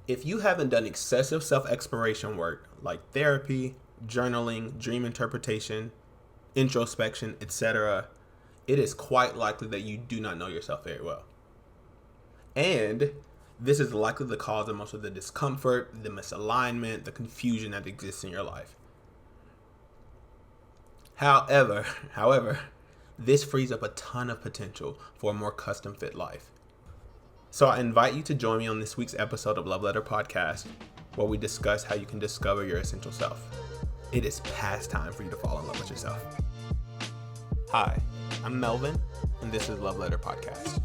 If you haven't done excessive self-exploration work like therapy, journaling, dream interpretation, introspection, etc., it is quite likely that you do not know yourself very well. And this is likely the cause of most of the discomfort, the misalignment, the confusion that exists in your life. However, this frees up a ton of potential for a more custom fit life. So I invite you to join me on this week's episode of Love Letter Podcast, where we discuss how you can discover your essential self. It is past time for you to fall in love with yourself. Hi, I'm Melvin, and this is Love Letter Podcast.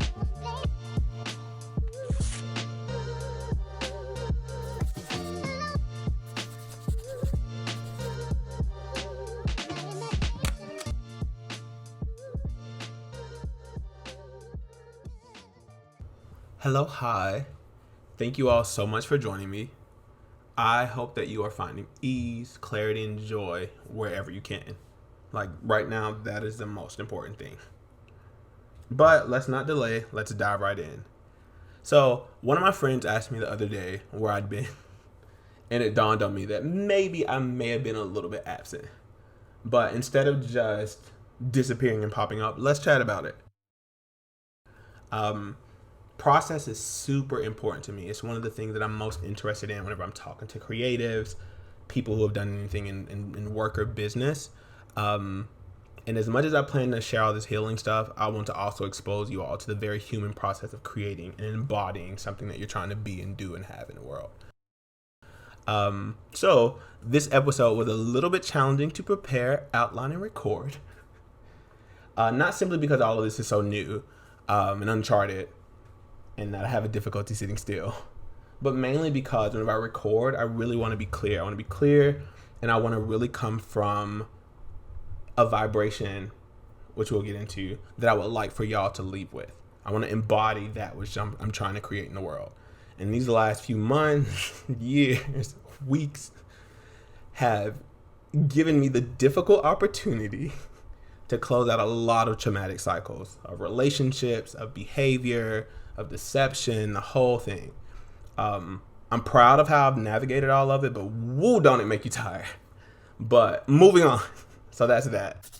Hello, hi. Thank you all so much for joining me. I hope that you are finding ease, clarity, and joy wherever you can. Like right now, that is the most important thing. But let's not delay. Let's dive right in. So one of my friends asked me the other day where I'd been, and it dawned on me that maybe I may have been a little bit absent. But instead of just disappearing and popping up, let's chat about it. Process is super important to me. It's one of the things that I'm most interested in whenever I'm talking to creatives, people who have done anything in work or business. And as much as I plan to share all this healing stuff, I want to also expose you all to the very human process of creating and embodying something that you're trying to be and do and have in the world. So this episode was a little bit challenging to prepare, outline, and record. Not simply because all of this is so new and uncharted, and that I have a difficulty sitting still, but mainly because whenever I record, I really want to be clear. I want to be clear, and I want to really come from a vibration, which we'll get into, that I would like for y'all to leave with. I want to embody that which I'm trying to create in the world. And these last few months, years, weeks have given me the difficult opportunity to close out a lot of traumatic cycles of relationships, of behavior, of deception, the whole thing. I'm proud of how I've navigated all of it, but woo, don't it make you tired. But moving on. So that's that.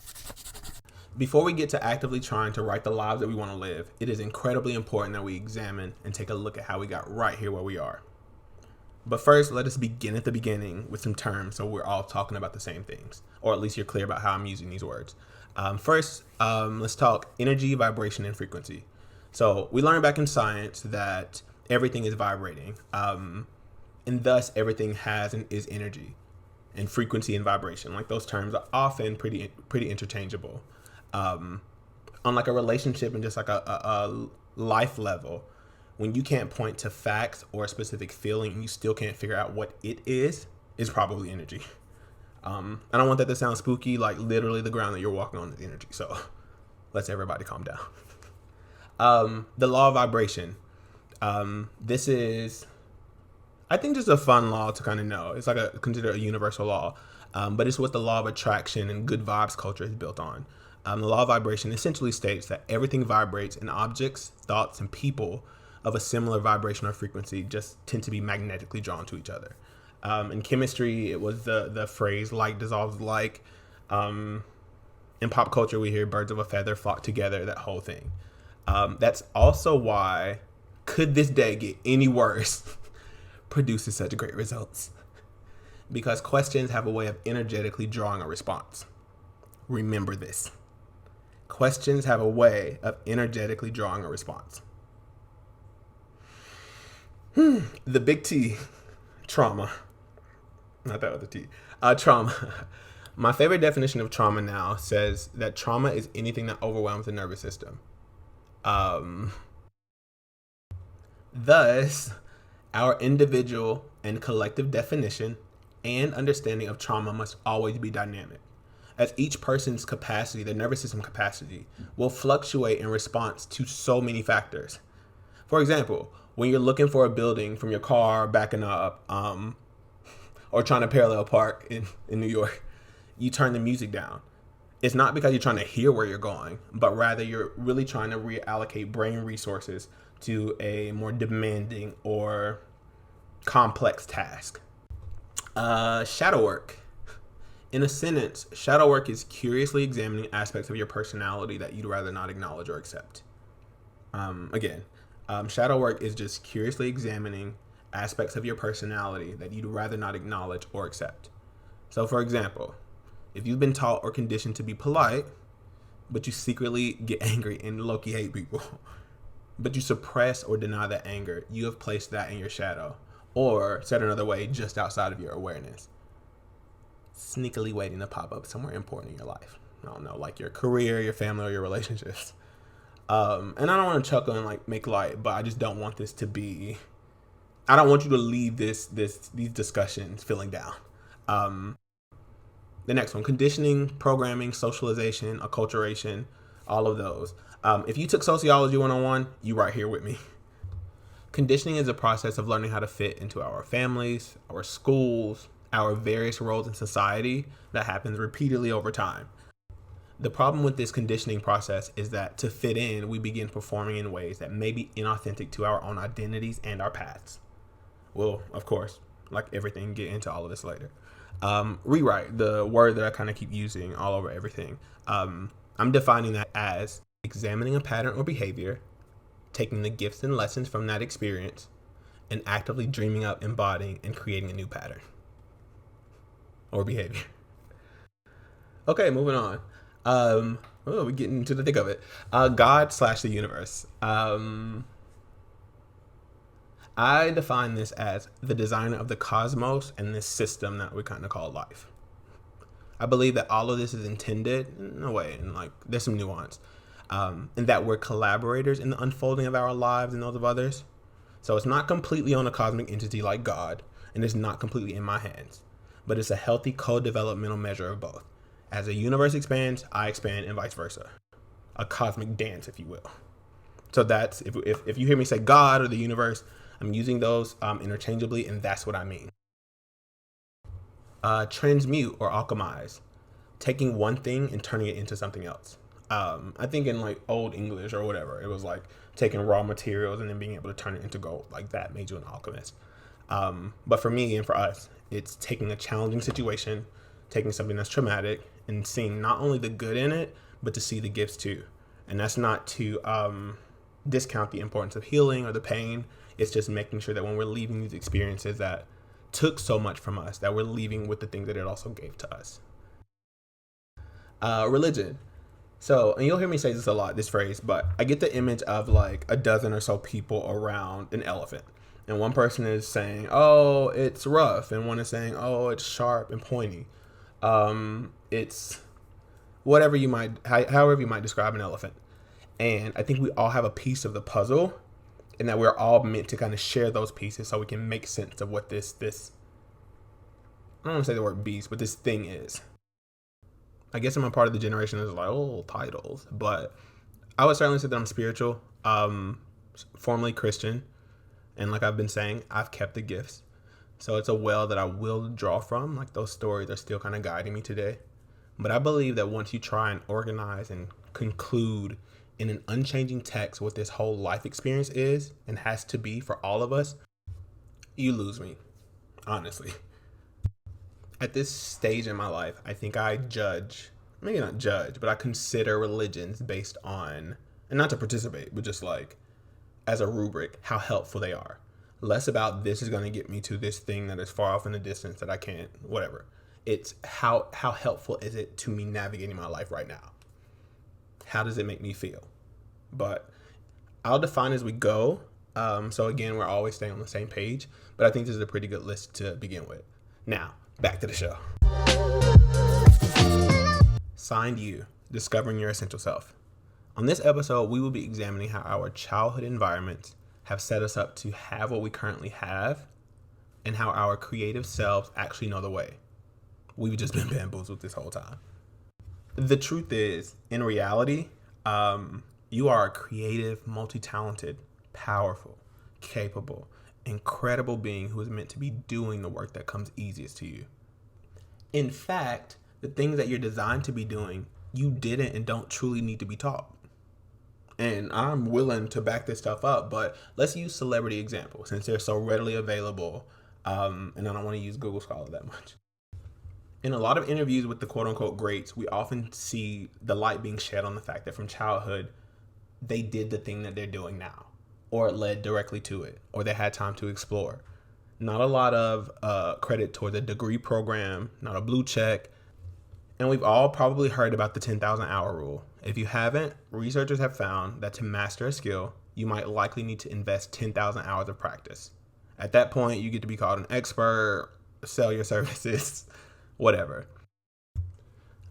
Before we get to actively trying to write the lives that we want to live, it is incredibly important that we examine and take a look at how we got right here where we are. But first, let us begin at the beginning with some terms so we're all talking about the same things, or at least you're clear about how I'm using these words. First, let's talk energy, vibration, and frequency. So we learned back in science that everything is vibrating, and thus everything has and is energy, and frequency and vibration. Like those terms are often pretty interchangeable. Unlike a relationship and just like a life level, when you can't point to facts or a specific feeling and you still can't figure out what it is probably energy. I don't want that to sound spooky, like literally the ground that you're walking on is energy. So let's everybody calm down. The law of vibration. This is, I think, just a fun law to kind of know. It's like considered a universal law, but it's what the law of attraction and good vibes culture is built on. The law of vibration essentially states that everything vibrates, and objects, thoughts, and people of a similar vibration or frequency just tend to be magnetically drawn to each other. In chemistry, it was the phrase "like dissolves like." In pop culture, we hear "birds of a feather flock together," that whole thing. That's also why "Could This Day Get Any Worse" produces such great results. Because questions have a way of energetically drawing a response. Remember this. Questions have a way of energetically drawing a response. The big T, trauma. Not that other T. Trauma. My favorite definition of trauma now says that trauma is anything that overwhelms the nervous system. Thus, our individual and collective definition and understanding of trauma must always be dynamic, as each person's capacity, their nervous system capacity, will fluctuate in response to so many factors. For example, when you're looking for a building from your car backing up, or trying to parallel park in New York, you turn the music down. It's not because you're trying to hear where you're going, but rather you're really trying to reallocate brain resources to a more demanding or complex task. Shadow work. In a sentence, shadow work is curiously examining aspects of your personality that you'd rather not acknowledge or accept. Shadow work is just curiously examining aspects of your personality that you'd rather not acknowledge or accept. So, for example, if you've been taught or conditioned to be polite, but you secretly get angry and low-key hate people, but you suppress or deny that anger, you have placed that in your shadow. Or, said another way, just outside of your awareness. Sneakily waiting to pop up somewhere important in your life. I don't know, like your career, your family, or your relationships. And I don't want to chuckle and like make light, but I just don't want this to be. I don't want you to leave these discussions feeling down. The next one: conditioning, programming, socialization, acculturation, all of those. If you took sociology 101, you right here with me. Conditioning is a process of learning how to fit into our families, our schools, our various roles in society that happens repeatedly over time. The problem with this conditioning process is that to fit in, we begin performing in ways that may be inauthentic to our own identities and our paths. Well, of course, like everything, get into all of this later. Rewrite, the word that I kind of keep using all over everything. I'm defining that as examining a pattern or behavior, taking the gifts and lessons from that experience, and actively dreaming up, embodying, and creating a new pattern or behavior. Okay, moving on. We're getting into the thick of it. God/the universe. I define this as the designer of the cosmos and this system that we kind of call life. I believe that all of this is intended in a way, and like there's some nuance, and that we're collaborators in the unfolding of our lives and those of others. So it's not completely on a cosmic entity like God, and it's not completely in my hands, but it's a healthy co-developmental measure of both. As the universe expands, I expand, and vice versa. A cosmic dance, if you will. So that's, if you hear me say God or the universe, I'm using those interchangeably, and that's what I mean. Transmute or alchemize. Taking one thing and turning it into something else. I think in like old English or whatever, it was like taking raw materials and then being able to turn it into gold. Like that made you an alchemist. But for me and for us, it's taking a challenging situation, taking something that's traumatic, and seeing not only the good in it, but to see the gifts too. And that's not to discount the importance of healing or the pain. It's just making sure that when we're leaving these experiences that took so much from us, that we're leaving with the thing that it also gave to us. Religion. So, and you'll hear me say this a lot, this phrase, but I get the image of like a dozen or so people around an elephant. And one person is saying, oh, it's rough. And one is saying, oh, it's sharp and pointy. It's whatever you might, however you might describe an elephant. And I think we all have a piece of the puzzle, and that we're all meant to kind of share those pieces so we can make sense of what this I don't want to say the word beast, but this thing is. I guess I'm a part of the generation that's like, oh, titles. But I would certainly say that I'm spiritual, formerly Christian. And like I've been saying, I've kept the gifts. So it's a well that I will draw from. Like those stories are still kind of guiding me today. But I believe that once you try and organize and conclude in an unchanging text what this whole life experience is and has to be for all of us, you lose me, honestly. At this stage in my life, I think I judge, maybe not judge, but I consider religions based on, and not to participate, but just like as a rubric, how helpful they are. Less about this is going to get me to this thing that is far off in the distance that I can't, whatever. It's how helpful is it to me navigating my life right now? How does it make me feel? But I'll define as we go. So again, we're always staying on the same page, but I think this is a pretty good list to begin with. Now, back to the show. Signed You, Discovering Your Essential Self. On this episode, we will be examining how our childhood environments have set us up to have what we currently have, and how our creative selves actually know the way. We've just been bamboozled this whole time. The truth is, in reality, you are a creative, multi-talented, powerful, capable, incredible being who is meant to be doing the work that comes easiest to you. In fact, the things that you're designed to be doing, you didn't and don't truly need to be taught. And I'm willing to back this stuff up, but let's use celebrity examples since they're so readily available. And I don't want to use Google Scholar that much. In a lot of interviews with the quote unquote greats, we often see the light being shed on the fact that from childhood, they did the thing that they're doing now, or it led directly to it, or they had time to explore. Not a lot of credit toward the degree program, not a blue check. And we've all probably heard about the 10,000 hour rule. If you haven't, researchers have found that to master a skill, you might likely need to invest 10,000 hours of practice. At that point, you get to be called an expert, sell your services, whatever.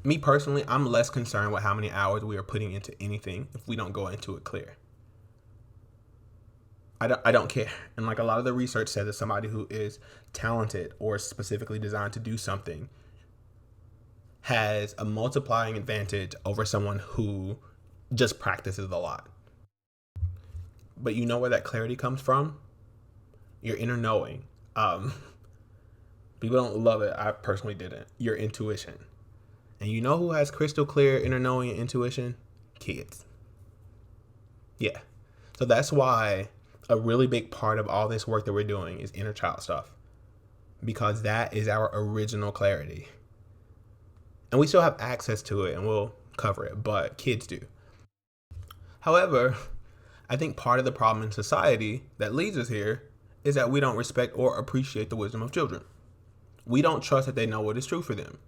Me personally, I'm less concerned with how many hours we are putting into anything if we don't go into it clear. I don't care. And like a lot of the research says that somebody who is talented or specifically designed to do something has a multiplying advantage over someone who just practices a lot. But you know where that clarity comes from? Your inner knowing. People don't love it. I personally didn't. Your intuition. And you know who has crystal clear inner knowing and intuition? Kids. Yeah. So that's why a really big part of all this work that we're doing is inner child stuff. Because that is our original clarity. And we still have access to it and we'll cover it, but kids do. However, I think part of the problem in society that leads us here is that we don't respect or appreciate the wisdom of children. We don't trust that they know what is true for them.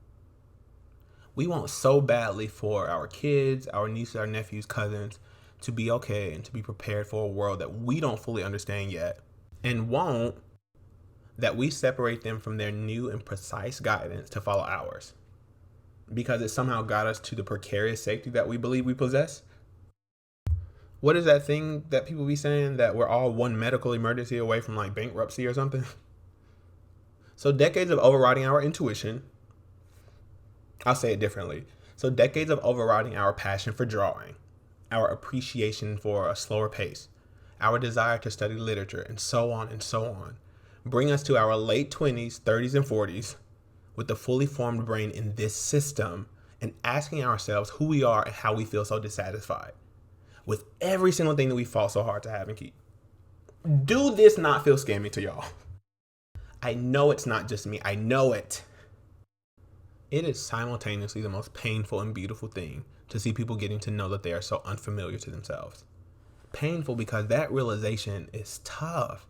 We want so badly for our kids, our nieces, our nephews, cousins to be okay and to be prepared for a world that we don't fully understand yet, and won't that we separate them from their new and precise guidance to follow ours. Because it somehow got us to the precarious safety that we believe we possess. What is that thing that people be saying, that we're all one medical emergency away from like bankruptcy or something? So decades of overriding our intuition, I'll say it differently. So decades of overriding our passion for drawing, our appreciation for a slower pace, our desire to study literature, and so on, bring us to our late 20s, 30s, and 40s with the fully formed brain in this system and asking ourselves who we are and how we feel so dissatisfied with every single thing that we fought so hard to have and keep. Do this not feel scammy to y'all? I know it's not just me. I know it. It is simultaneously the most painful and beautiful thing to see people getting to know that they are so unfamiliar to themselves. Painful because that realization is tough.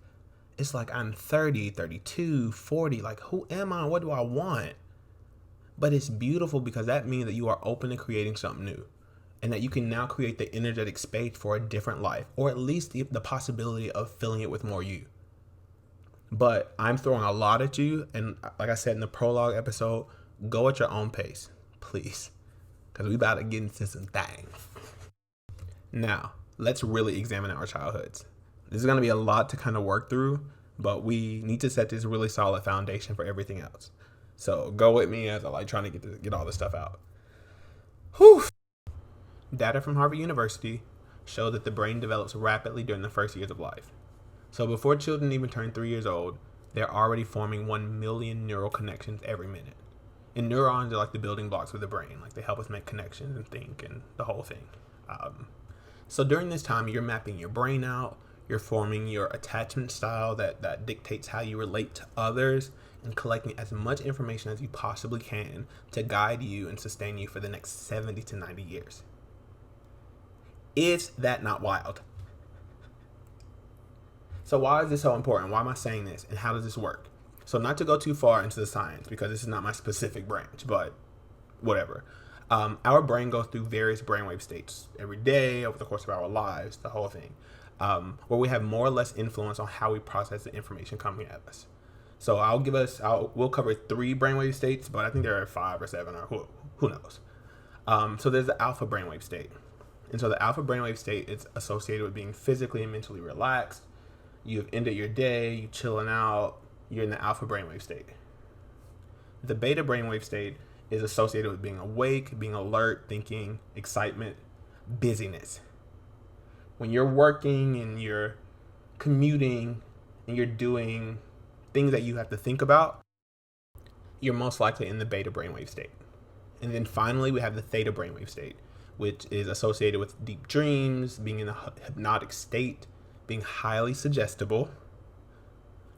It's like I'm 30, 32, 40. Like, who am I? What do I want? But it's beautiful because that means that you are open to creating something new. And that you can now create the energetic space for a different life. Or at least the possibility of filling it with more you. But I'm throwing a lot at you. And like I said in the prologue episode, go at your own pace, please. Because we about to get into some things. Now, let's really examine our childhoods. This is going to be a lot to kind of work through, but we need to set this really solid foundation for everything else. So go with me as I like trying to get all this stuff out. Whew. Data from Harvard University show that the brain develops rapidly during the first years of life. So before children even turn 3 years old, they're already forming 1 million neural connections every minute. And neurons are like the building blocks of the brain. Like they help us make connections and think and the whole thing. So during this time, you're mapping your brain out. You're forming your attachment style that dictates how you relate to others, and collecting as much information as you possibly can to guide you and sustain you for the next 70 to 90 years. Is that not wild? So why is this so important? Why am I saying this? And how does this work? So not to go too far into the science, because this is not my specific branch, but whatever. Our brain goes through various brainwave states every day over the course of our lives, the whole thing. Where we have more or less influence on how we process the information coming at us. So we'll cover 3 brainwave states, but I think there are 5 or 7, or who knows. So there's the alpha brainwave state. And so the alpha brainwave state is associated with being physically and mentally relaxed. You've ended your day, you're chilling out, you're in the alpha brainwave state. The beta brainwave state is associated with being awake, being alert, thinking, excitement, busyness. When you're working and you're commuting and you're doing things that you have to think about, you're most likely in the beta brainwave state. And then finally, we have the theta brainwave state, which is associated with deep dreams, being in a hypnotic state, being highly suggestible.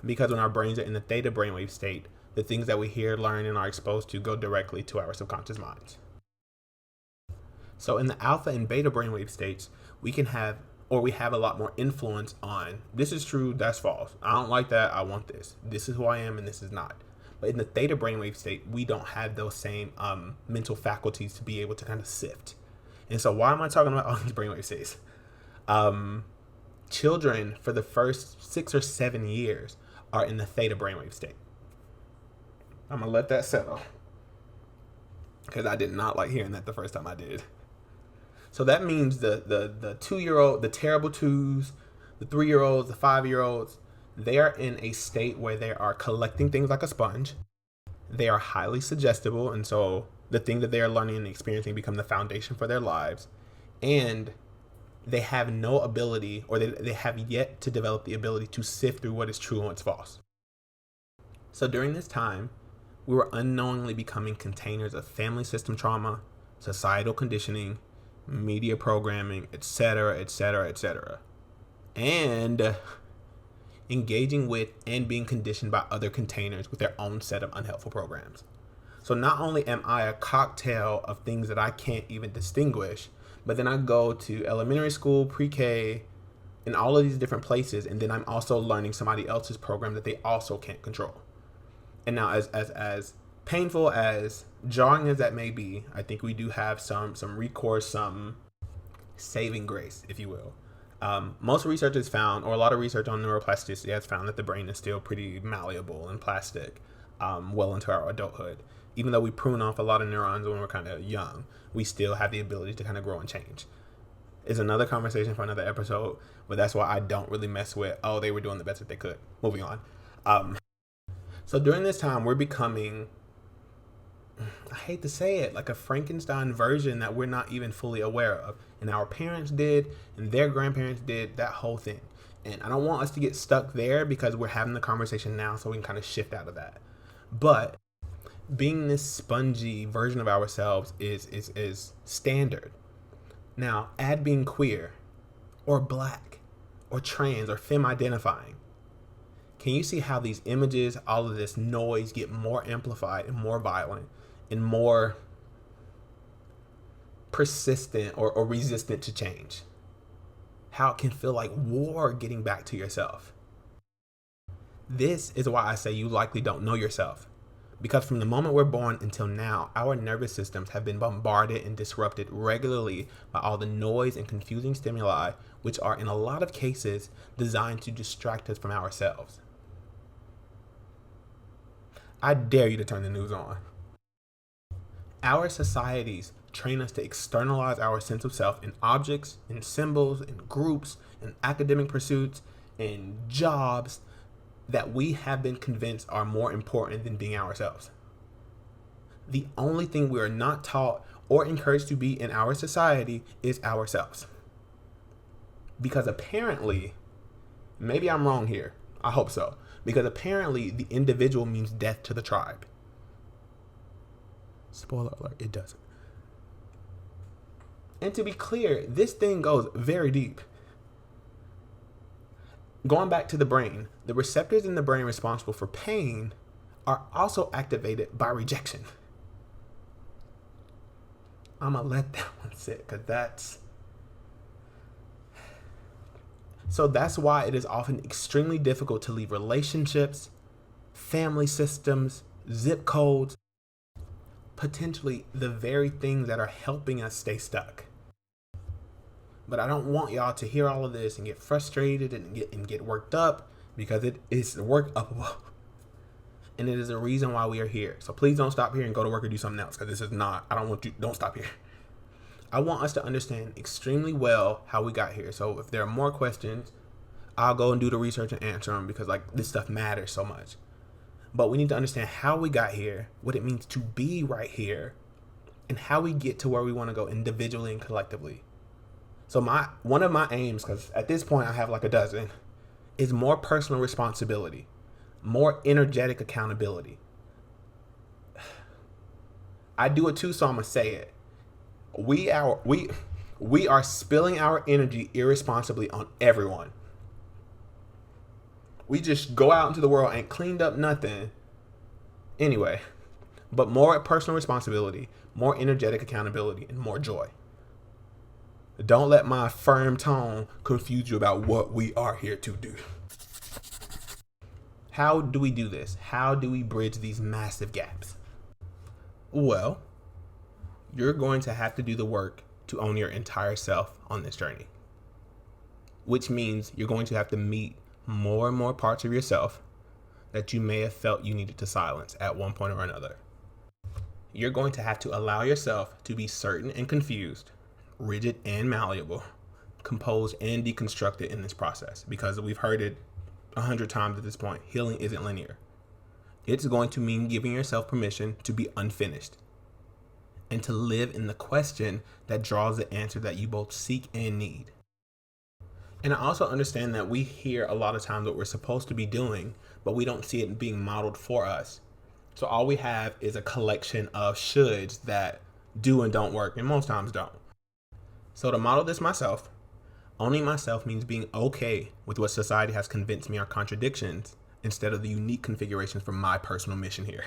Because when our brains are in the theta brainwave state, the things that we hear, learn, and are exposed to go directly to our subconscious minds. So in the alpha and beta brainwave states, we have a lot more influence on, this is true, that's false. I don't like that, I want this. This is who I am and this is not. But in the theta brainwave state, we don't have those same mental faculties to be able to kind of sift. And so why am I talking about all these brainwave states? Children for the first 6 or 7 years are in the theta brainwave state. I'm going to let that settle, because I did not like hearing that the first time I did. So that means the 2-year-old, the terrible twos, the 3-year-olds, the 5-year-olds, they are in a state where they are collecting things like a sponge. They are highly suggestible, and so the things that they are learning and experiencing become the foundation for their lives. And they have no ability, or they have yet to develop the ability to sift through what is true and what's false. So during this time, we were unknowingly becoming containers of family system trauma, societal conditioning, media programming, etc., etc., etc., and engaging with and being conditioned by other containers with their own set of unhelpful programs. So not only am I a cocktail of things that I can't even distinguish, but then I go to elementary school, pre-K, and all of these different places, and then I'm also learning somebody else's program that they also can't control. And now, as painful, as jarring as that may be, I think we do have some recourse, some saving grace, if you will. Most research has found, or a lot of research on neuroplasticity has found, that the brain is still pretty malleable and plastic well into our adulthood. Even though we prune off a lot of neurons when we're kind of young, we still have the ability to kind of grow and change. It's another conversation for another episode, but that's why I don't really mess with, oh, they were doing the best that they could. Moving on. So during this time, we're becoming, I hate to say it, like a Frankenstein version that we're not even fully aware of. And our parents did, and their grandparents did, that whole thing. And I don't want us to get stuck there, because we're having the conversation now so we can kind of shift out of that. But being this spongy version of ourselves is standard. Now, add being queer, or black, or trans, or femme identifying. Can you see how these images, all of this noise, get more amplified and more violent and more persistent or resistant to change? How it can feel like war getting back to yourself. This is why I say you likely don't know yourself. Because from the moment we're born until now, our nervous systems have been bombarded and disrupted regularly by all the noise and confusing stimuli, which are in a lot of cases designed to distract us from ourselves. I dare you to turn the news on. Our societies train us to externalize our sense of self in objects, in symbols, in groups, in academic pursuits, in jobs that we have been convinced are more important than being ourselves. The only thing we are not taught or encouraged to be in our society is ourselves. Because apparently, maybe I'm wrong here, I hope so, because apparently the individual means death to the tribe. Spoiler alert, it doesn't. And to be clear, this thing goes very deep. Going back to the brain, the receptors in the brain responsible for pain are also activated by rejection. I'm going to let that one sit, because that's why it is often extremely difficult to leave relationships, family systems, zip codes, potentially the very things that are helping us stay stuck. But I don't want y'all to hear all of this and get frustrated and get worked up, because it is work upable. And it is the reason why we are here. So please don't stop here and go to work or do something else, because this is not, don't stop here. I want us to understand extremely well how we got here. So if there are more questions, I'll go and do the research and answer them, because this stuff matters so much. But we need to understand how we got here, what it means to be right here, and how we get to where we want to go individually and collectively. So one of my aims, because at this point I have like a dozen, is more personal responsibility, more energetic accountability. I do it too, so I'm going to say it. We are spilling our energy irresponsibly on everyone. We just go out into the world and cleaned up nothing. Anyway, but more personal responsibility, more energetic accountability, and more joy. Don't let my firm tone confuse you about what we are here to do. How do we do this? How do we bridge these massive gaps? Well, you're going to have to do the work to own your entire self on this journey, which means you're going to have to meet more and more parts of yourself that you may have felt you needed to silence at one point or another. You're going to have to allow yourself to be certain and confused, rigid and malleable, composed and deconstructed in this process, because we've heard it 100 times at this point. Healing isn't linear. It's going to mean giving yourself permission to be unfinished and to live in the question that draws the answer that you both seek and need. And I also understand that we hear a lot of times what we're supposed to be doing, but we don't see it being modeled for us. So all we have is a collection of shoulds that do and don't work, and most times don't. So to model this myself, owning myself means being okay with what society has convinced me are contradictions instead of the unique configurations for my personal mission here.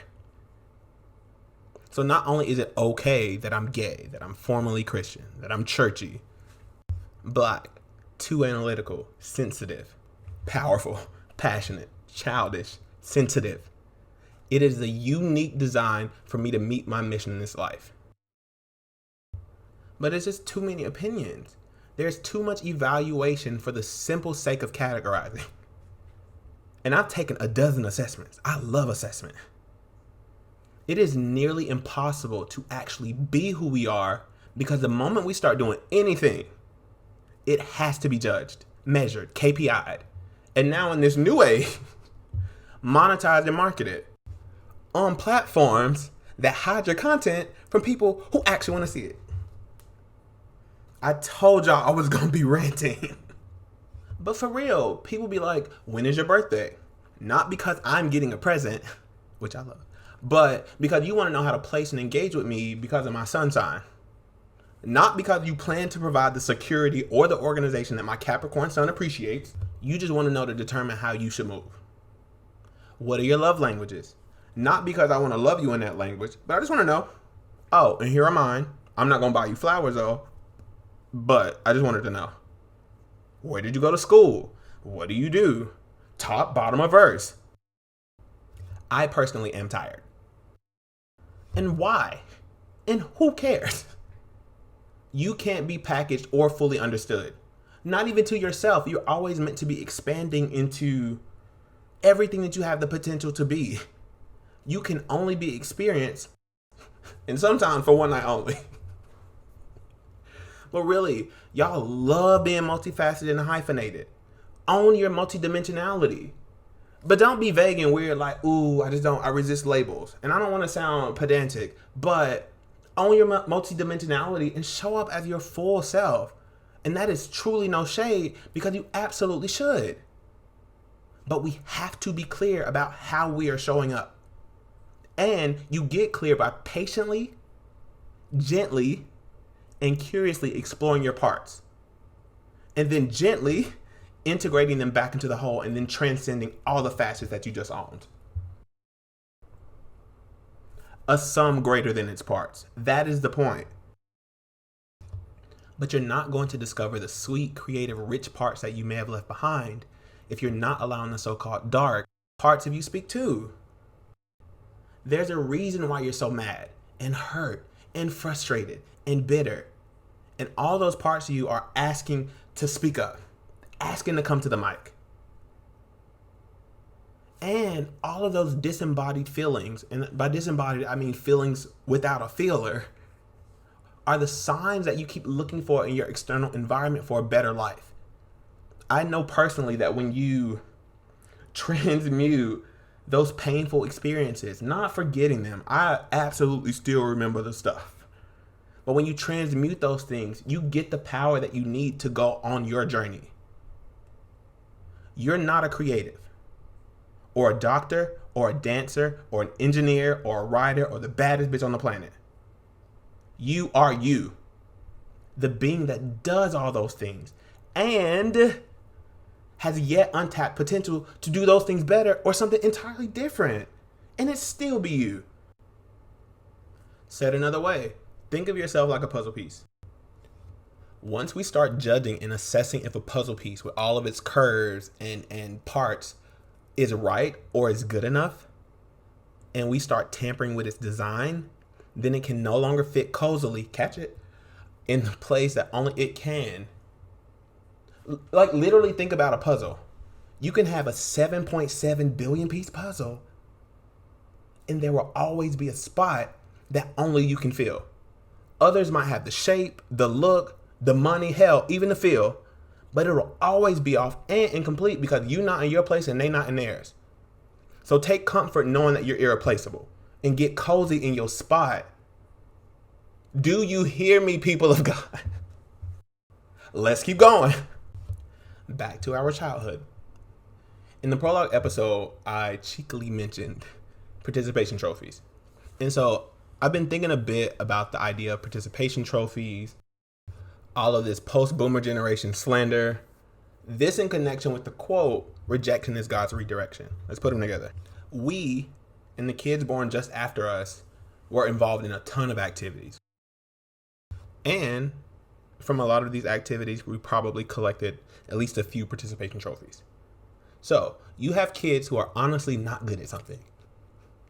So not only is it okay that I'm gay, that I'm formally Christian, that I'm churchy, Black, too analytical, sensitive, powerful, passionate, childish, sensitive. It is a unique design for me to meet my mission in this life. But it's just too many opinions. There's too much evaluation for the simple sake of categorizing. And I've taken a dozen assessments. I love assessment. It is nearly impossible to actually be who we are, because the moment we start doing anything, it has to be judged, measured, KPI'd. And now in this new age, monetized and marketed on platforms that hide your content from people who actually want to see it. I told y'all I was going to be ranting. But for real, people be like, when is your birthday? Not because I'm getting a present, which I love, but because you want to know how to place and engage with me because of my sun sign. Not because you plan to provide the security or the organization that my Capricorn sun appreciates. You just want to know to determine how you should move. What are your love languages? Not because I want to love you in that language, but I just want to know. Oh, and here are mine. I'm not going to buy you flowers though, but I just wanted to know. Where did you go to school? What do you do? Top, bottom, or verse? I personally am tired. And why? And who cares? You can't be packaged or fully understood. Not even to yourself. You're always meant to be expanding into everything that you have the potential to be. You can only be experienced, and sometimes for one night only. But really, y'all love being multifaceted and hyphenated. Own your multidimensionality. But don't be vague and weird like, ooh, I resist labels. And I don't want to sound pedantic, but own your multidimensionality and show up as your full self. And that is truly no shade, because you absolutely should. But we have to be clear about how we are showing up. And you get clear by patiently, gently, and curiously exploring your parts. And then gently integrating them back into the whole, and then transcending all the facets that you just owned. A sum greater than its parts. That is the point. But you're not going to discover the sweet, creative, rich parts that you may have left behind if you're not allowing the so-called dark parts of you speak too. There's a reason why you're so mad and hurt and frustrated and bitter. And all those parts of you are asking to speak up, asking to come to the mic. And all of those disembodied feelings, and by disembodied, I mean feelings without a feeler, are the signs that you keep looking for in your external environment for a better life. I know personally that when you transmute those painful experiences, not forgetting them, I absolutely still remember the stuff. But when you transmute those things, you get the power that you need to go on your journey. You're not a creative, or a doctor, or a dancer, or an engineer, or a writer, or the baddest bitch on the planet. You are you. the being that does all those things and has yet untapped potential to do those things better or something entirely different. And it still be you. Said another way, think of yourself like a puzzle piece. Once we start judging and assessing if a puzzle piece with all of its curves and parts is right or is good enough, and we start tampering with its design, then it can no longer fit cozily, catch it, in the place that only it can. Like, literally think about a puzzle. You can have a 7.7 billion piece puzzle, and there will always be a spot that only you can fill. Others might have the shape, the look, the money, hell, even the feel, but it'll always be off and incomplete because you're not in your place and they not in theirs. So take comfort knowing that you're irreplaceable and get cozy in your spot. Do you hear me, people of God? Let's keep going. Back to our childhood. In the prologue episode, I cheekily mentioned participation trophies. And so I've been thinking a bit about the idea of participation trophies, all of this post-boomer generation slander, this in connection with the quote, rejection is God's redirection. Let's put them together. We, and the kids born just after us, were involved in a ton of activities. And from a lot of these activities, we probably collected at least a few participation trophies. So you have kids who are honestly not good at something.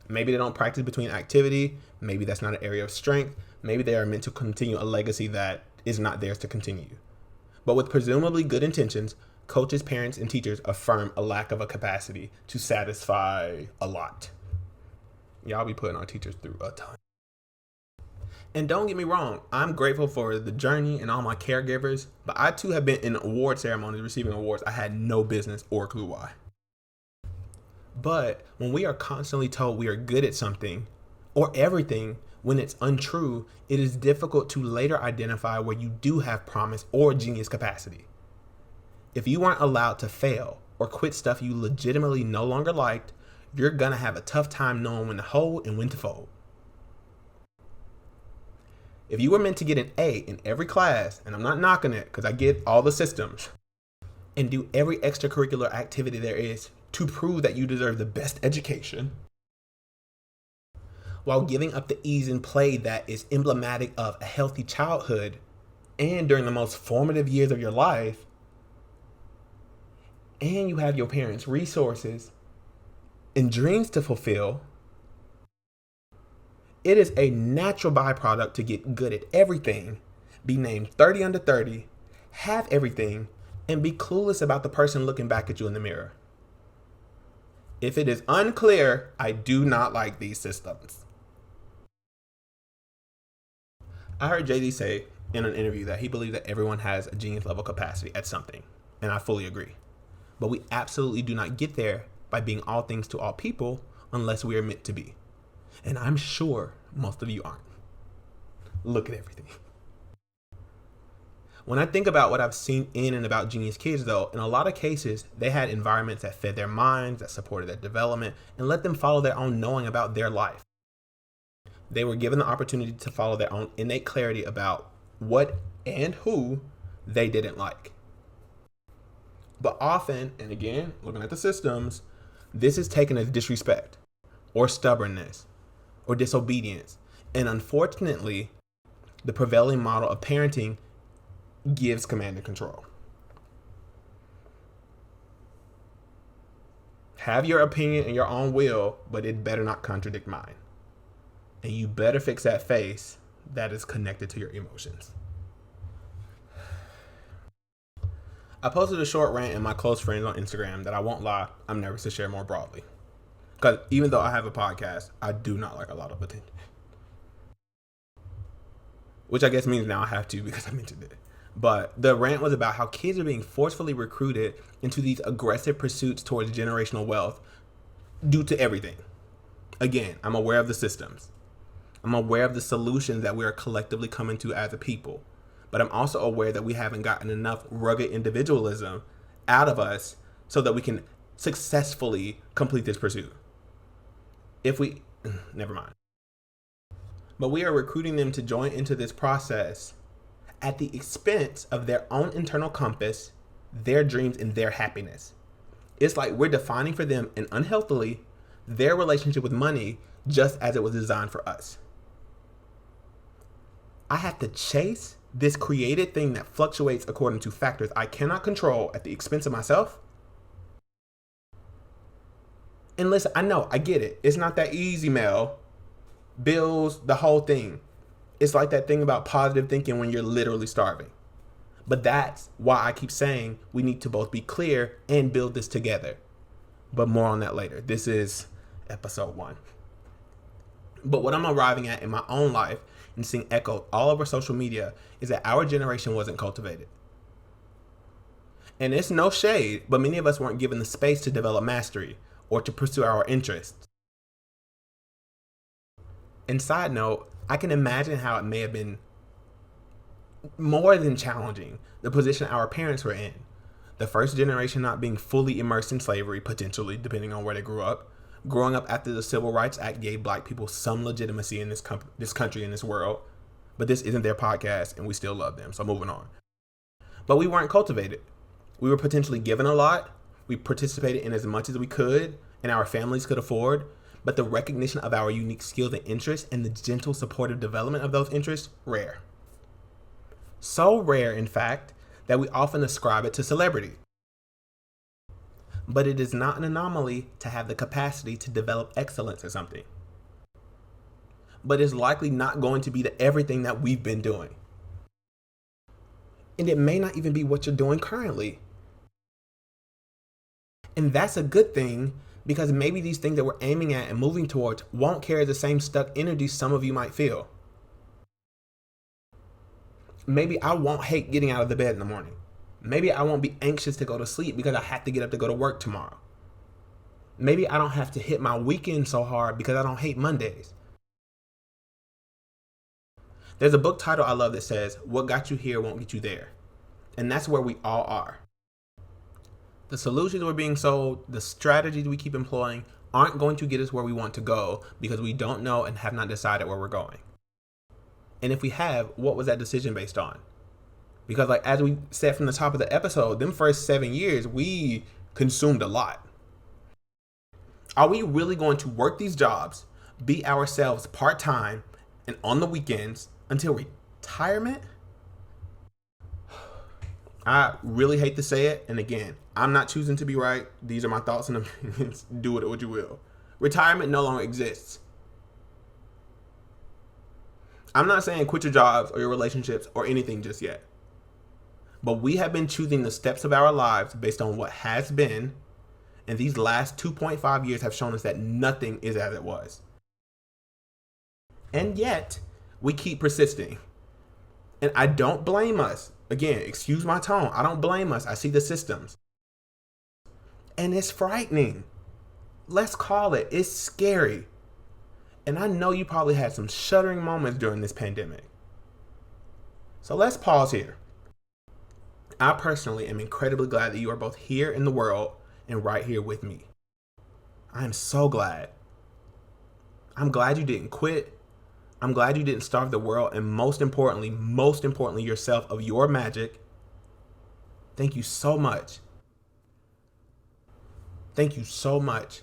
Maybe they don't practice between activity. Maybe that's not an area of strength. Maybe they are meant to continue a legacy that is not theirs to continue. But with presumably good intentions, coaches, parents, and teachers affirm a lack of a capacity to satisfy a lot. Y'all be putting our teachers through a ton. And don't get me wrong, I'm grateful for the journey and all my caregivers, but I too have been in award ceremonies receiving awards I had no business or clue why. But when we are constantly told we are good at something or everything when it's untrue, it is difficult to later identify where you do have promise or genius capacity. If you weren't allowed to fail or quit stuff you legitimately no longer liked, you're gonna have a tough time knowing when to hold and when to fold. If you were meant to get an A in every class, and I'm not knocking it because I get all the systems, and do every extracurricular activity there is to prove that you deserve the best education, while giving up the ease and play that is emblematic of a healthy childhood and during the most formative years of your life, and you have your parents' resources and dreams to fulfill, it is a natural byproduct to get good at everything, be named 30 under 30, have everything, and be clueless about the person looking back at you in the mirror. If it is unclear, I do not like these systems. I heard Jay-Z say in an interview that he believes that everyone has a genius level capacity at something, and I fully agree. But we absolutely do not get there by being all things to all people unless we are meant to be. And I'm sure most of you aren't. Look at everything. When I think about what I've seen in and about genius kids, though, in a lot of cases, they had environments that fed their minds, that supported their development, and let them follow their own knowing about their life. They were given the opportunity to follow their own innate clarity about what and who they didn't like. But often, and again, looking at the systems, this is taken as disrespect or stubbornness or disobedience. And unfortunately, the prevailing model of parenting gives command and control. Have your opinion and your own will, but it better not contradict mine. And you better fix that face that is connected to your emotions. I posted a short rant in my close friends on Instagram that I won't lie, I'm nervous to share more broadly. Because even though I have a podcast, I do not like a lot of attention. Which I guess means now I have to because I mentioned it. But the rant was about how kids are being forcefully recruited into these aggressive pursuits towards generational wealth due to everything. Again, I'm aware of the systems. I'm aware of the solutions that we are collectively coming to as a people. But I'm also aware that we haven't gotten enough rugged individualism out of us so that we can successfully complete this pursuit. Never mind. But we are recruiting them to join into this process at the expense of their own internal compass, their dreams, and their happiness. It's like we're defining for them, and unhealthily, their relationship with money just as it was designed for us. I have to chase this created thing that fluctuates according to factors I cannot control at the expense of myself. And listen, I know, I get it. It's not that easy, Mel. Bills, the whole thing. It's like that thing about positive thinking when you're literally starving. But that's why I keep saying we need to both be clear and build this together. But more on that later. This is episode 1. But what I'm arriving at in my own life and seeing echoed all over social media is that our generation wasn't cultivated. And it's no shade, but many of us weren't given the space to develop mastery or to pursue our interests. And side note, I can imagine how it may have been more than challenging, the position our parents were in. The first generation not being fully immersed in slavery, potentially, depending on where they grew up. Growing up after the Civil Rights Act gave black people some legitimacy in this country, in this world. But this isn't their podcast, and we still love them, so moving on. But we weren't cultivated. We were potentially given a lot. We participated in as much as we could, and our families could afford. But the recognition of our unique skills and interests and the gentle supportive development of those interests, rare. So rare, in fact, that we often ascribe it to celebrity. But it is not an anomaly to have the capacity to develop excellence at something. But it's likely not going to be the everything that we've been doing. And it may not even be what you're doing currently. And that's a good thing, because maybe these things that we're aiming at and moving towards won't carry the same stuck energy some of you might feel. Maybe I won't hate getting out of the bed in the morning. Maybe I won't be anxious to go to sleep because I have to get up to go to work tomorrow. Maybe I don't have to hit my weekend so hard because I don't hate Mondays. There's a book title I love that says, "What got you here won't get you there." And that's where we all are. The solutions we're being sold, the strategies we keep employing, aren't going to get us where we want to go because we don't know and have not decided where we're going. And if we have, what was that decision based on? Because like as we said from the top of the episode, them first 7 years, we consumed a lot. Are we really going to work these jobs, be ourselves part-time and on the weekends until retirement? I really hate to say it. And again, I'm not choosing to be right. These are my thoughts and opinions. Do with it what you will. Retirement no longer exists. I'm not saying quit your jobs or your relationships or anything just yet. But we have been choosing the steps of our lives based on what has been. And these last 2.5 years have shown us that nothing is as it was. And yet, we keep persisting. And I don't blame us. Again, excuse my tone. I don't blame us. I see the systems. And it's frightening. Let's call it. It's scary. And I know you probably had some shuddering moments during this pandemic. So let's pause here. I personally am incredibly glad that you are both here in the world and right here with me. I am so glad. I'm glad you didn't quit. I'm glad you didn't starve the world, and most importantly yourself of your magic. Thank you so much. Thank you so much.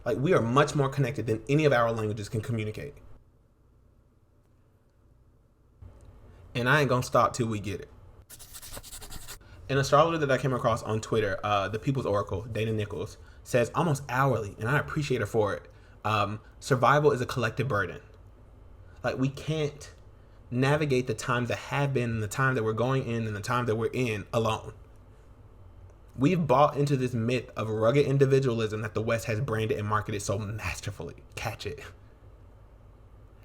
Like, we are much more connected than any of our languages can communicate. And I ain't gonna stop till we get it. An astrologer that I came across on Twitter, the People's Oracle, Dana Nichols, says almost hourly, and I appreciate her for it, survival is a collective burden. Like, we can't navigate the times that have been and the time that we're going in and the time that we're in alone. We've bought into this myth of rugged individualism that the West has branded and marketed so masterfully. Catch it.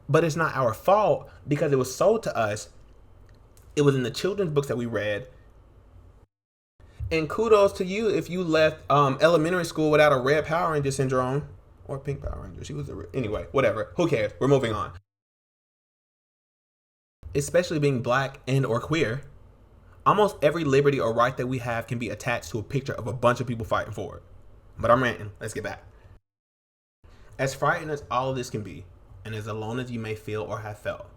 But it's not our fault because it was sold to us. It was in the children's books that we read. And kudos to you if you left elementary school without a red Power Ranger syndrome. Or pink Power Ranger. She was anyway, whatever. Who cares? We're moving on. Especially being black and or queer, almost every liberty or right that we have can be attached to a picture of a bunch of people fighting for it. But I'm ranting. Let's get back. As frightening as all of this can be, and as alone as you may feel or have felt,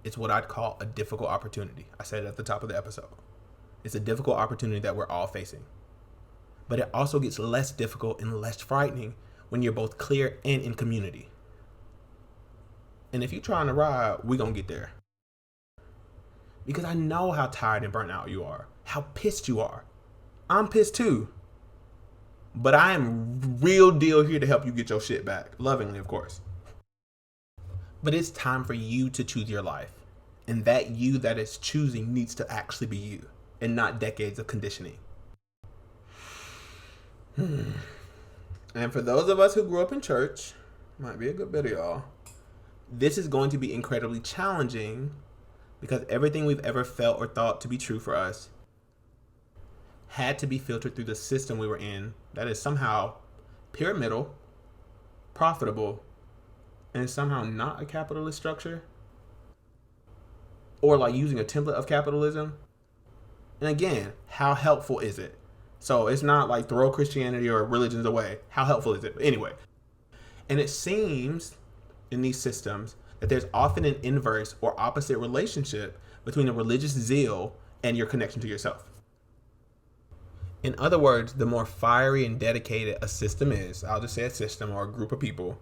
It's what I'd call a difficult opportunity. I said it at the top of the episode. It's a difficult opportunity that we're all facing. But it also gets less difficult and less frightening when you're both clear and in community. And if you're trying to ride, we're going to get there. Because I know how tired and burnt out you are, how pissed you are. I'm pissed too. But I am real deal here to help you get your shit back. Lovingly, of course. But it's time for you to choose your life. And that you that is choosing needs to actually be you and not decades of conditioning. And for those of us who grew up in church, might be a good bit of y'all, this is going to be incredibly challenging because everything we've ever felt or thought to be true for us had to be filtered through the system we were in that is somehow pyramidal, profitable, and somehow not a capitalist structure, or like using a template of capitalism. And again, how helpful is it? So it's not like throw Christianity or religions away. How helpful is it? But anyway, and it seems in these systems that there's often an inverse or opposite relationship between the religious zeal and your connection to yourself. In other words, the more fiery and dedicated a system is, I'll just say a system or a group of people,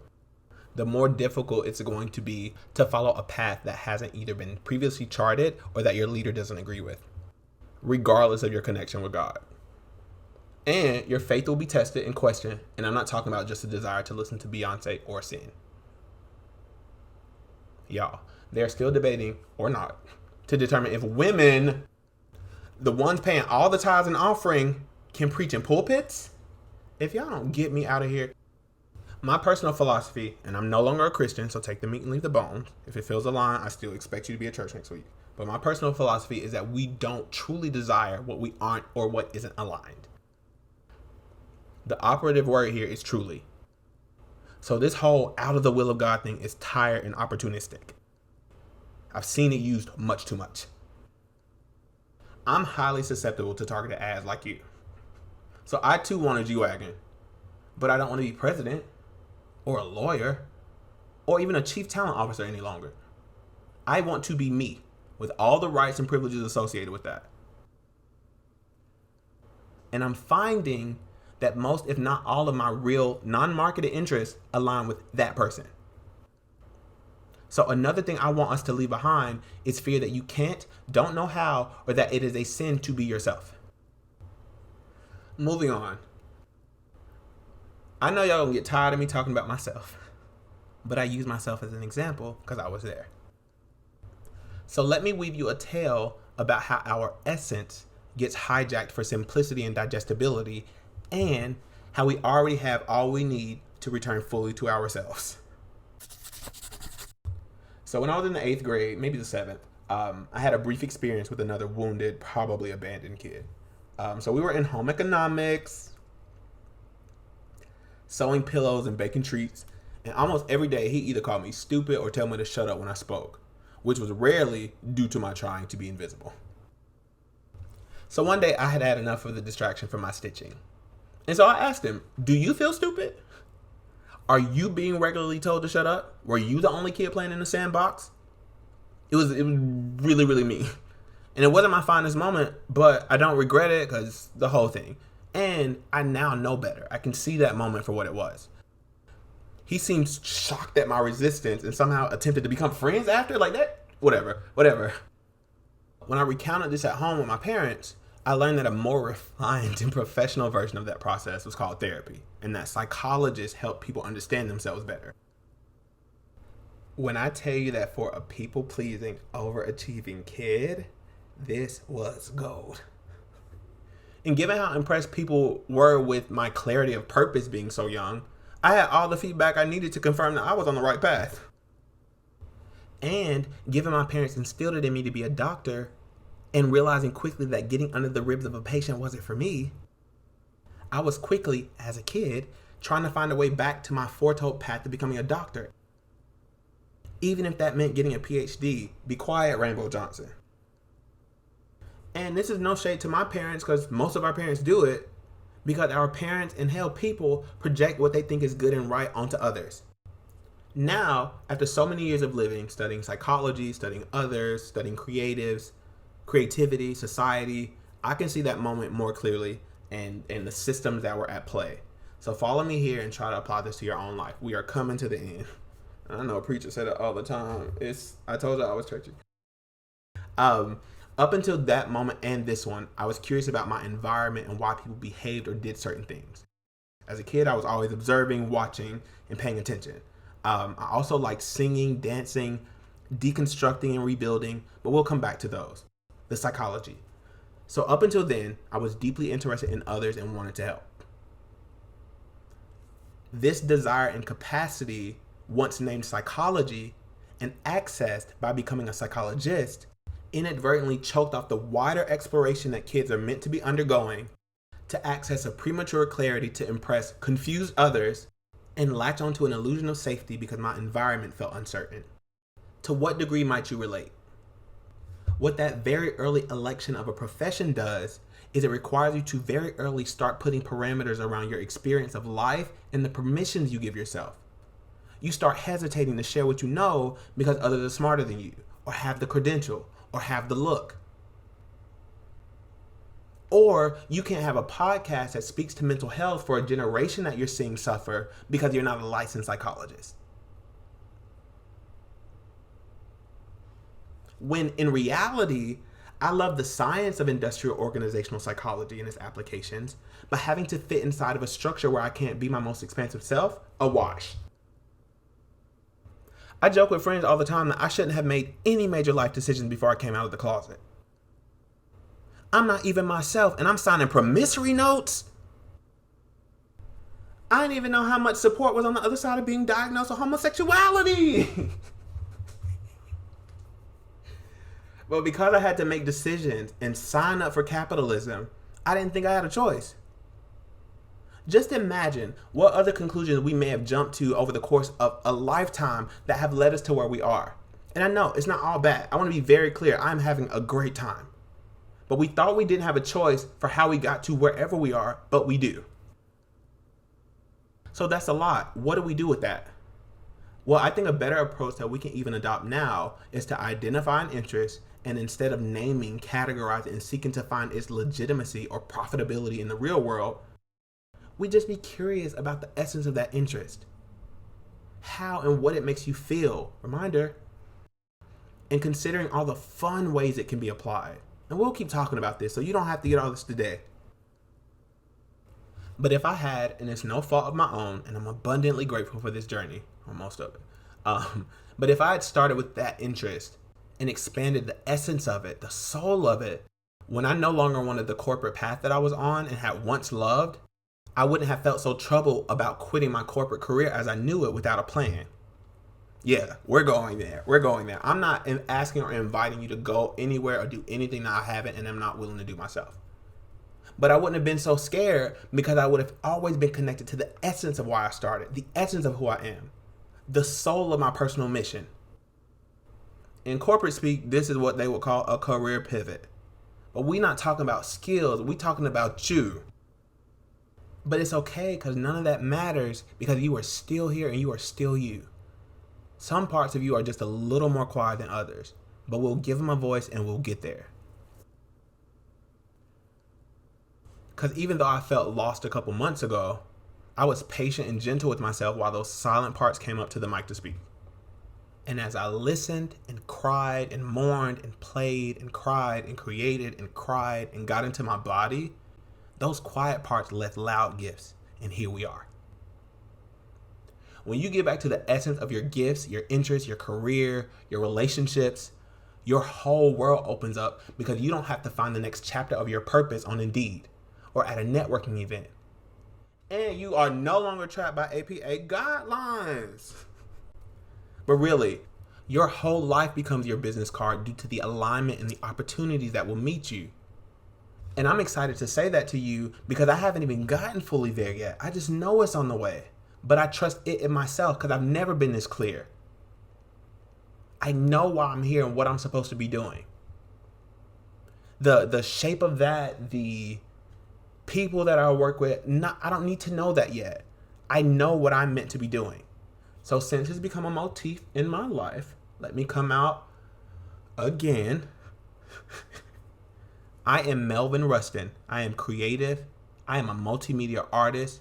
the more difficult it's going to be to follow a path that hasn't either been previously charted or that your leader doesn't agree with, regardless of your connection with God. And your faith will be tested and questioned, and I'm not talking about just a desire to listen to Beyonce or sin. Y'all, they're still debating, or not, to determine if women, the ones paying all the tithes and offering, can preach in pulpits. If y'all don't get me out of here. My personal philosophy, and I'm no longer a Christian, so take the meat and leave the bones. If it feels aligned, I still expect you to be at church next week. But my personal philosophy is that we don't truly desire what we aren't or what isn't aligned. The operative word here is truly. So this whole out of the will of God thing is tired and opportunistic. I've seen it used much too much. I'm highly susceptible to targeted ads like you. So I too want a G-Wagon, but I don't want to be president or a lawyer or even a chief talent officer any longer. I want to be me with all the rights and privileges associated with that. And I'm finding that most, if not all, of my real non-marketed interests align with that person. So another thing I want us to leave behind is fear that you can't, don't know how, or that it is a sin to be yourself. Moving on. I know y'all gonna get tired of me talking about myself, but I use myself as an example because I was there. So let me weave you a tale about how our essence gets hijacked for simplicity and digestibility, and how we already have all we need to return fully to ourselves. So when I was in the 8th grade, maybe the 7th, I had a brief experience with another wounded, probably abandoned kid. So we were in home economics, sewing pillows and baking treats, and almost every day he either called me stupid or tell me to shut up when I spoke, which was rarely due to my trying to be invisible. So one day I had had enough of the distraction from my stitching. And so I asked him, do you feel stupid? Are you being regularly told to shut up? Were you the only kid playing in the sandbox? It was really, really me. And it wasn't my finest moment, but I don't regret it because the whole thing. And I now know better. I can see that moment for what it was. He seemed shocked at my resistance and somehow attempted to become friends after, like that. Whatever. When I recounted this at home with my parents, I learned that a more refined and professional version of that process was called therapy, and that psychologists help people understand themselves better. When I tell you that for a people-pleasing, overachieving kid, this was gold. And given how impressed people were with my clarity of purpose being so young, I had all the feedback I needed to confirm that I was on the right path. And given my parents instilled it in me to be a doctor, and realizing quickly that getting under the ribs of a patient wasn't for me, I was quickly, as a kid, trying to find a way back to my foretold path to becoming a doctor. Even if that meant getting a PhD. Be quiet, Rainbow Johnson. And this is no shade to my parents, because most of our parents do it, because our parents and hell people project what they think is good and right onto others. Now, after so many years of living, studying psychology, studying others, studying creatives, creativity, society, I can see that moment more clearly and the systems that were at play. So follow me here and try to apply this to your own life. We are coming to the end. I know a preacher said it all the time. I told you I was churchy. Up until that moment and this one, I was curious about my environment and why people behaved or did certain things. As a kid, I was always observing, watching, and paying attention. I also liked singing, dancing, deconstructing, and rebuilding, but we'll come back to those. The psychology. So up until then, I was deeply interested in others and wanted to help. This desire and capacity, once named psychology, and accessed by becoming a psychologist, inadvertently choked off the wider exploration that kids are meant to be undergoing to access a premature clarity to impress confused others and latch onto an illusion of safety because my environment felt uncertain. To what degree might you relate? What that very early election of a profession does is it requires you to very early start putting parameters around your experience of life and the permissions you give yourself. You start hesitating to share what you know because others are smarter than you, or have the credential, or have the look. Or you can't have a podcast that speaks to mental health for a generation that you're seeing suffer because you're not a licensed psychologist. When in reality, I love the science of industrial organizational psychology and its applications, but having to fit inside of a structure where I can't be my most expansive self, a wash. I joke with friends all the time that I shouldn't have made any major life decisions before I came out of the closet. I'm not even myself, and I'm signing promissory notes. I didn't even know how much support was on the other side of being diagnosed with homosexuality. But because I had to make decisions and sign up for capitalism, I didn't think I had a choice. Just imagine what other conclusions we may have jumped to over the course of a lifetime that have led us to where we are. And I know it's not all bad. I want to be very clear. I'm having a great time. But we thought we didn't have a choice for how we got to wherever we are, but we do. So that's a lot. What do we do with that? Well, I think a better approach that we can even adopt now is to identify an interest and instead of naming, categorizing, and seeking to find its legitimacy or profitability in the real world, we just be curious about the essence of that interest. How and what it makes you feel. Reminder. And considering all the fun ways it can be applied. And we'll keep talking about this, so you don't have to get all this today. But if I had, and it's no fault of my own, and I'm abundantly grateful for this journey, or most of it, but if I had started with that interest and expanded the essence of it, the soul of it, when I no longer wanted the corporate path that I was on and had once loved, I wouldn't have felt so troubled about quitting my corporate career as I knew it without a plan. Yeah, we're going there. I'm not asking or inviting you to go anywhere or do anything that I haven't and I'm not willing to do myself. But I wouldn't have been so scared because I would have always been connected to the essence of why I started, the essence of who I am, the soul of my personal mission. In corporate speak, this is what they would call a career pivot. But we're not talking about skills. We're talking about you. But it's okay because none of that matters because you are still here and you are still you. Some parts of you are just a little more quiet than others, but we'll give them a voice and we'll get there. Because even though I felt lost a couple months ago, I was patient and gentle with myself while those silent parts came up to the mic to speak. And as I listened and cried and mourned and played and cried and created and cried and got into my body, those quiet parts left loud gifts, and here we are. When you get back to the essence of your gifts, your interests, your career, your relationships, your whole world opens up because you don't have to find the next chapter of your purpose on Indeed or at a networking event. And you are no longer trapped by APA guidelines. But really, your whole life becomes your business card due to the alignment and the opportunities that will meet you. And I'm excited to say that to you because I haven't even gotten fully there yet. I just know it's on the way. But I trust it in myself because I've never been this clear. I know why I'm here and what I'm supposed to be doing. The shape of that, the people that I work with, I don't need to know that yet. I know what I'm meant to be doing. So since it's become a motif in my life, let me come out again. I am Melvin Rustin. I am creative. I am a multimedia artist.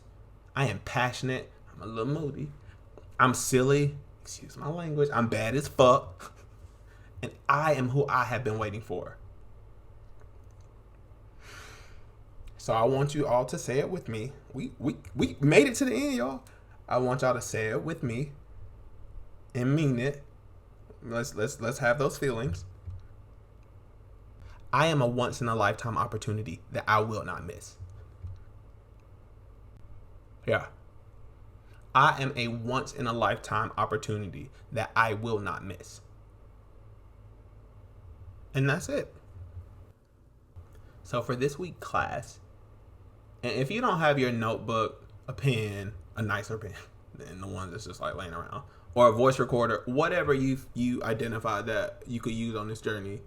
I am passionate. I'm a little moody. I'm silly. Excuse my language. I'm bad as fuck. And I am who I have been waiting for. So I want you all to say it with me. We made it to the end, y'all. I want y'all to say it with me and mean it. Let's have those feelings. I am a once in a lifetime opportunity that I will not miss. Yeah. I am a once in a lifetime opportunity that I will not miss. And that's it. So for this week class, and if you don't have your notebook, a pen, a nicer pen than the one that's just like laying around, or a voice recorder, whatever you identify that you could use on this journey,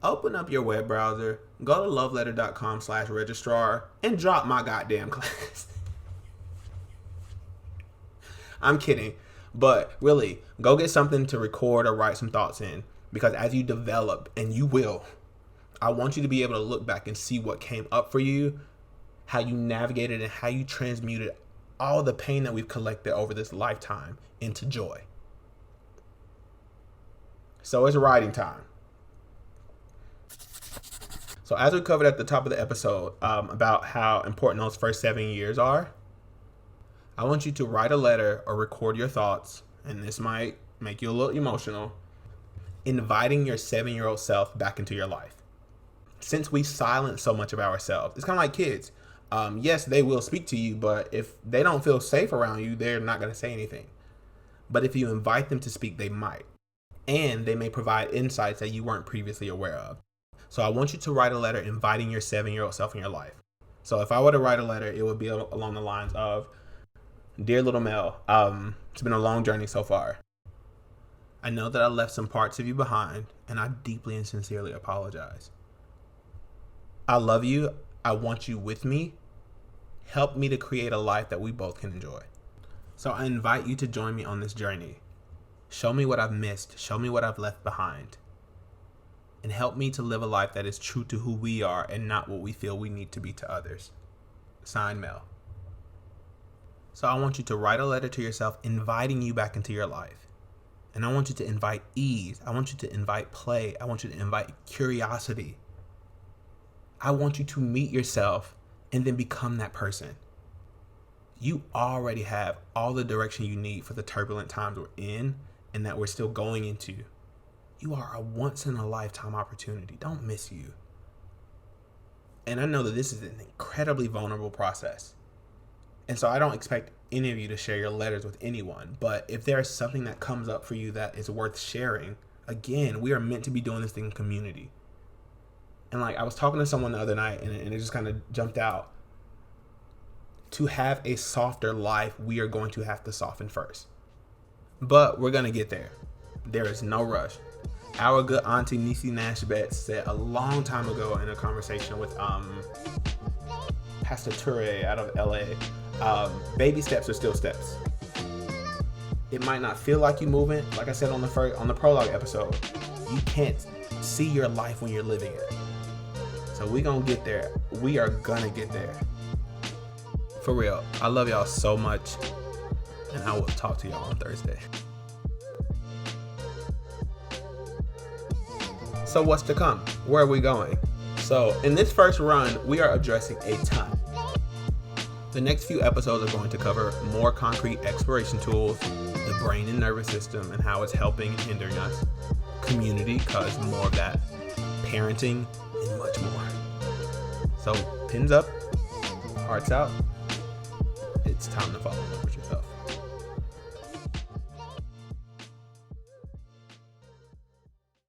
open up your web browser, go to loveletter.com/registrar, and drop my goddamn class. I'm kidding. But really, go get something to record or write some thoughts in. Because as you develop, and you will, I want you to be able to look back and see what came up for you, how you navigated and how you transmuted all the pain that we've collected over this lifetime into joy. So it's writing time. So as we covered at the top of the episode about how important those first 7 years are, I want you to write a letter or record your thoughts, and this might make you a little emotional, inviting your 7-year-old self back into your life. Since we silence so much of ourselves, it's kind of like kids. Yes, they will speak to you, but if they don't feel safe around you, they're not going to say anything. But if you invite them to speak, they might. And they may provide insights that you weren't previously aware of. So I want you to write a letter inviting your 7-year-old self in your life. So if I were to write a letter, it would be along the lines of, Dear little Mel, it's been a long journey so far. I know that I left some parts of you behind, and I deeply and sincerely apologize. I love you. I want you with me. Help me to create a life that we both can enjoy. So I invite you to join me on this journey. Show me what I've missed. Show me what I've left behind. And help me to live a life that is true to who we are and not what we feel we need to be to others. Signed, Mel. So I want you to write a letter to yourself inviting you back into your life. And I want you to invite ease. I want you to invite play. I want you to invite curiosity. I want you to meet yourself and then become that person. You already have all the direction you need for the turbulent times we're in and that we're still going into. You are a once in a lifetime opportunity. Don't miss you. And I know that this is an incredibly vulnerable process. And so I don't expect any of you to share your letters with anyone. But if there's something that comes up for you that is worth sharing, again, we are meant to be doing this thing in community. And like I was talking to someone the other night and it just kind of jumped out. To have a softer life, we are going to have to soften first. But we're going to get there. There is no rush. Our good auntie Niecy Nash Betts said a long time ago in a conversation with Pastor Toure out of LA, baby steps are still steps. It might not feel like you're moving. Like I said on the prologue episode, you can't see your life when you're living it. So we gonna get there. We are gonna get there. For real, I love y'all so much, and I will talk to y'all on Thursday. So what's to come? Where are we going? So in this first run, we are addressing a ton. The next few episodes are going to cover more concrete exploration tools, the brain and nervous system and how it's helping and hindering us, community, because more of that, parenting, and much more. So pins up, hearts out. It's time to fall in love with yourself.